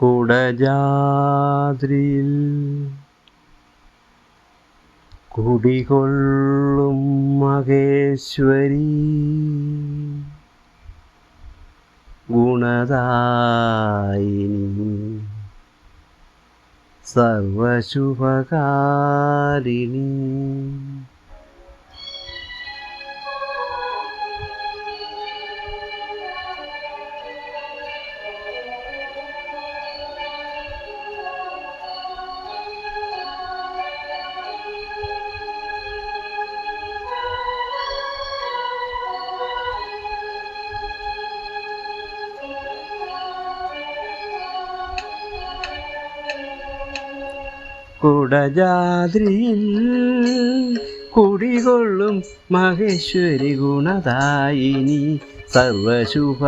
കുടജാദ്രിയിൽ കുടികൊള്ളും Maheshwari ഗുണദായിനി സർവശുഭകാരിണി. കുടജാദ്രിയിൽ കുടികൊള്ളും Maheshwari ഗുണദായിനി സർവശുഭകാരിണി.